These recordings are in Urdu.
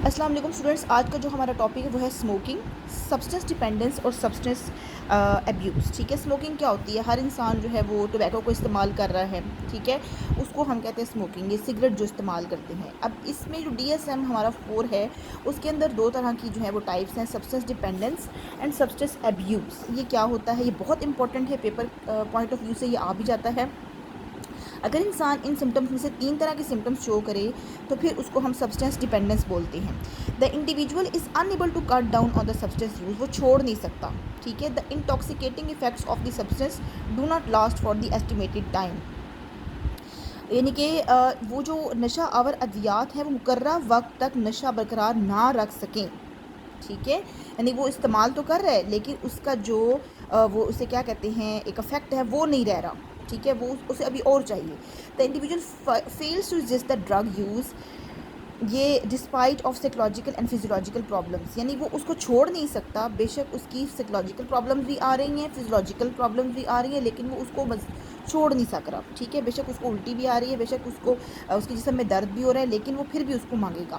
السلام علیکم اسٹوڈنٹس، آج کا جو ہمارا ٹاپک ہے وہ ہے اسموکنگ، سبسٹنس ڈپینڈنس اور سبسٹنس ایبیوز. ٹھیک ہے، اسموکنگ کیا ہوتی ہے؟ ہر انسان جو ہے وہ ٹوبیکو کو استعمال کر رہا ہے. ٹھیک ہے، اس کو ہم کہتے ہیں اسموکنگ، یہ سگریٹ جو استعمال کرتے ہیں. اب اس میں جو DSM ہمارا 4 ہے، اس کے اندر 2 طرح کی جو ہے وہ ٹائپس ہیں، substance dependence and substance abuse. یہ کیا ہوتا ہے؟ یہ بہت امپورٹنٹ ہے، پیپر پوائنٹ آف ویو سے یہ آ بھی جاتا ہے. اگر انسان ان سمٹمس میں سے 3 طرح کے سمٹمس شو کرے تو پھر اس کو ہم سبسٹنس ڈپینڈنس بولتے ہیں. The individual is unable to cut down on the substance use, وہ چھوڑ نہیں سکتا. ٹھیک ہے، the intoxicating effects of the substance do not last for the estimated time. یعنی کہ وہ جو نشہ آور ادویات ہیں وہ مقررہ وقت تک نشہ برقرار نہ رکھ سکیں. ٹھیک ہے، یعنی وہ استعمال تو کر رہے لیکن اس کا جو وہ اسے کیا کہتے ہیں ایک افیکٹ ہے وہ نہیں رہ رہا. ٹھیک ہے، وہ اسے ابھی اور چاہیے. The individual fails to resist the drug use, یہ despite of psychological and physiological problems, یعنی وہ اس کو چھوڑ نہیں سکتا. بے شک اس کی سائیکولوجیکل پرابلمس بھی آ رہی ہیں، فزیولوجیکل پرابلمس بھی آ رہی ہیں، لیکن وہ اس کو چھوڑ نہیں سک رہا. ٹھیک ہے، بے شک اس کو الٹی بھی آ رہی ہے، بے شک اس کو اس کے جسم میں درد بھی ہو رہا ہے، لیکن وہ پھر بھی اس کو مانگے گا.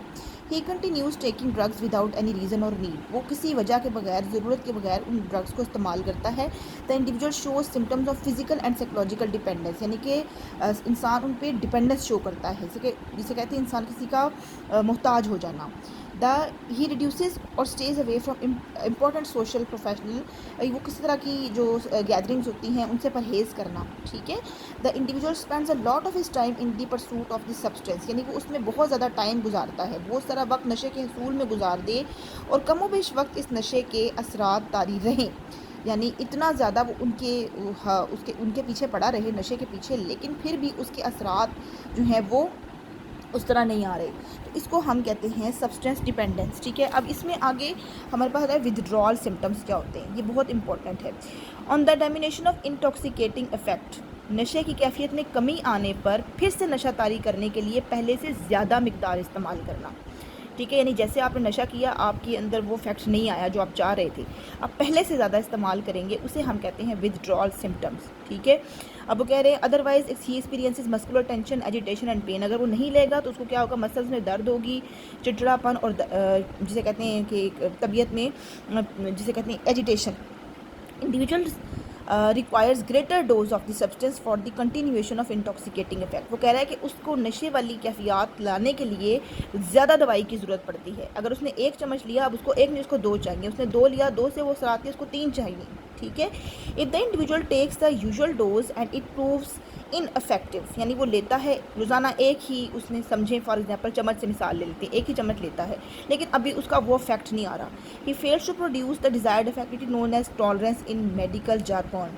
He continues taking drugs without any reason اور نیڈ، وہ کسی وجہ کے بغیر، ضرورت کے بغیر ان ڈرگس کو استعمال کرتا ہے. The individual shows symptoms of physical and psychological dependence, یعنی کہ انسان ان پہ ڈپینڈنس شو کرتا ہے، جسے کہتے ہیں انسان کسی کا محتاج ہو جانا. دا ہی ریڈیوسز اور stays away from important social professional, وہ کسی طرح کی جو گیدرنگس ہوتی ہیں ان سے پرہیز کرنا. ٹھیک ہے، the individual spends a lot of his time in the pursuit of the substance, یعنی وہ اس میں بہت زیادہ ٹائم گزارتا ہے، بہت سارا وقت نشے کے حصول میں گزار دے اور کم و بیش وقت اس نشے کے اثرات طاری رہیں. یعنی اتنا زیادہ وہ ان کے پیچھے پڑا رہے، نشے کے پیچھے، لیکن پھر بھی اس کے اثرات جو ہیں وہ اس طرح نہیں آ رہے. تو اس کو ہم کہتے ہیں سبسٹنس ڈپینڈنس. ٹھیک ہے، اب اس میں آگے ہمارے پاس ہے ودڈرال سمٹمس کیا ہوتے ہیں. یہ بہت امپورٹنٹ ہے. آن دا ڈیمینیشن آف انٹاکسیکیٹنگ افیکٹ، نشے کی کیفیت میں کمی آنے پر پھر سے نشہ طاری کرنے کے لیے پہلے سے زیادہ مقدار استعمال کرنا. ٹھیک ہے، یعنی جیسے آپ نے نشہ کیا، آپ کے اندر وہ فیکٹ نہیں آیا جو آپ چاہ رہے تھے، آپ پہلے سے زیادہ استعمال کریں گے، اسے ہم کہتے ہیں ودڈرال سمٹمس. ٹھیک ہے، اب وہ کہہ رہے ہیں otherwise he experiences muscular tension, agitation and pain. اگر وہ نہیں لے گا تو اس کو کیا ہوگا؟ مسلز میں درد ہوگی، چڑچڑاپن، اور جسے کہتے ہیں کہ طبیعت میں جسے کہتے ہیں agitation. Individual requires greater dose of the substance for the continuation of intoxicating effect. وہ کہہ رہا ہے کہ اس کو نشے والی کیفیات لانے کے لیے زیادہ دوائی کی ضرورت پڑتی ہے. اگر اس نے 1 چمچ لیا، اب اس کو 1 نہیں، اس کو 2 چاہیے. اس نے 2 لیا، 2 سے وہ اثرات ہے، اس کو 3 چاہیے. ٹھیک ہے، if the individual takes the usual dos and it proves in effective, یعنی وہ لیتا ہے روزانہ ایک ہی، اس نے سمجھیں فار ایگزامپل چمچ سے مثال لے لیتے ہیں، ایک ہی چمچ لیتا ہے لیکن ابھی اس کا وہ افیکٹ نہیں آ رہا. He fails to produce the desired effect, it is known as tolerance in medical jargon.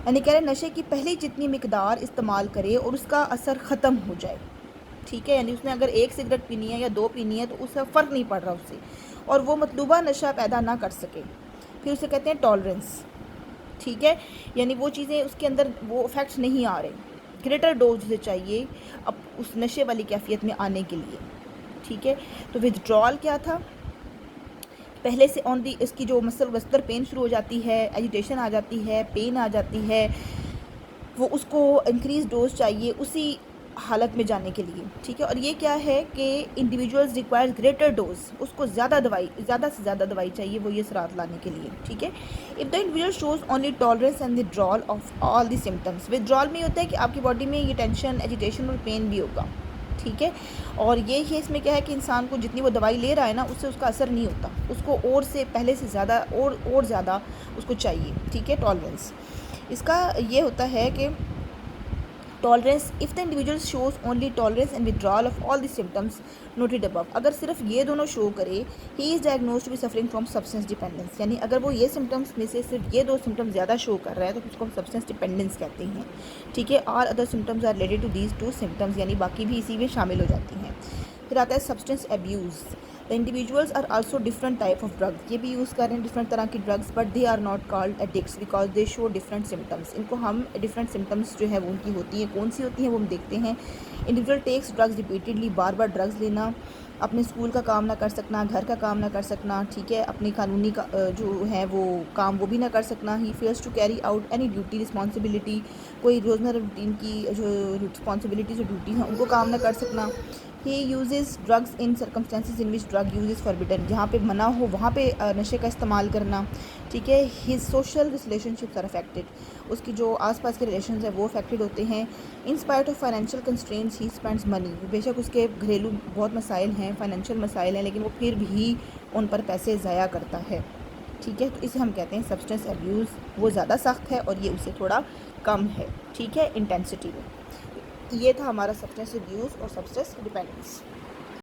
یعنی کہہ رہے نشے کی پہلی جتنی مقدار استعمال کرے اور اس کا اثر ختم ہو جائے. ٹھیک ہے، یعنی اس نے اگر 1 سگریٹ پینی ہے یا 2 پینی ہے تو اس سے فرق نہیں پڑ رہا اس سے، اور وہ مطلوبہ نشہ پیدا نہ کر سکے، پھر اسے کہتے ہیں ٹالرنس. ٹھیک ہے، یعنی وہ چیزیں اس کے اندر وہ افیکٹس نہیں آ رہے، گریٹر ڈوز سے چاہیے اب اس نشے والی کیفیت میں آنے کے لیے. ٹھیک ہے، تو ودڈرال کیا تھا؟ پہلے سے آن دی اس کی جو مسل پین شروع ہو جاتی ہے، ایجیٹیشن آ جاتی ہے، پین آ جاتی ہے، وہ اس کو انکریز ڈوز چاہیے اسی حالت میں جانے کے لیے. ٹھیک ہے، اور یہ کیا ہے کہ انڈیویجولز ریکوائرز گریٹر ڈوز، اس کو زیادہ سے زیادہ دوائی چاہیے وہ یہ اثرات لانے کے لیے. ٹھیک ہے، if the individual shows only tolerance and withdrawal of all the symptoms. Withdrawal میں یہ ہوتا ہے کہ آپ کی باڈی میں یہ ٹینشن، ایجیٹیشن اور پین بھی ہوگا. ٹھیک ہے، اور یہ ہے اس میں کیا ہے کہ انسان کو جتنی وہ دوائی لے رہا ہے نا، اس سے اس کا اثر نہیں ہوتا، اس کو اور سے پہلے سے زیادہ اور زیادہ اس کو چاہیے. ٹھیک ہے، ٹالرنس اس کا یہ ہوتا ہے کہ tolerance if the individual shows only tolerance and withdrawal of all the symptoms noted above. اگر صرف یہ دونوں شو کرے، he is diagnosed to be suffering from substance dependence. یعنی اگر وہ یہ سمٹمس میں سے صرف یہ 2 سمٹمس زیادہ شو کر رہا ہے تو اس کو ہم سبسٹنس ڈپینڈنس کہتے ہیں. ٹھیک ہے، all other symptoms are related to these 2 symptoms, یعنی باقی بھی اسی میں شامل ہو جاتی ہیں. پھر آتا ہے substance abuse. The individuals are also different type of drugs. یہ بھی یوز کر رہے ہیں ڈفرنٹ طرح کی drugs, but they are not called addicts because they show different symptoms. ان کو ہم ڈفرنٹ سمٹمس جو ہے وہ ان کی ہوتی ہیں، کون سی ہوتی ہیں وہ ہم دیکھتے ہیں. انڈیویجول ٹیکس ڈرگز ریپیٹڈلی، بار بار ڈرگز لینا، اپنے اسکول کا کام نہ کر سکنا، گھر کا کام نہ کر سکنا. ٹھیک ہے، اپنی قانونی جو ہے وہ کام وہ بھی نہ کر سکنا. He fails to carry out any duty responsibility, کوئی روزمرہ روٹین کی جو رسپانسبلٹیز اور ڈیوٹی ہیں ان کو کام نہ کر سکنا. He uses drugs in circumstances in which drug use is forbidden, جہاں پہ منع ہو وہاں پہ نشے کا استعمال کرنا، ٹھیک ہے. His social relationships are affected, اس کی جو آس پاس کے ریلیشنز ہیں وہ افیکٹڈ ہوتے ہیں. In spite of financial constraints he spends money, بے شک اس کے گھریلو بہت مسائل ہیں، فائنینشیل مسائل ہیں، لیکن وہ پھر بھی ان پر پیسے ضائع کرتا ہے. ٹھیک ہے، تو اسے ہم کہتے ہیں سبسٹنس ایبیوز. وہ زیادہ سخت ہے اور یہ اس سے تھوڑا کم ہے، ٹھیک ہے، انٹینسٹی میں. یہ تھا ہمارا سبسٹنس ایبیوز اور سبسٹنس ڈیپینڈنس.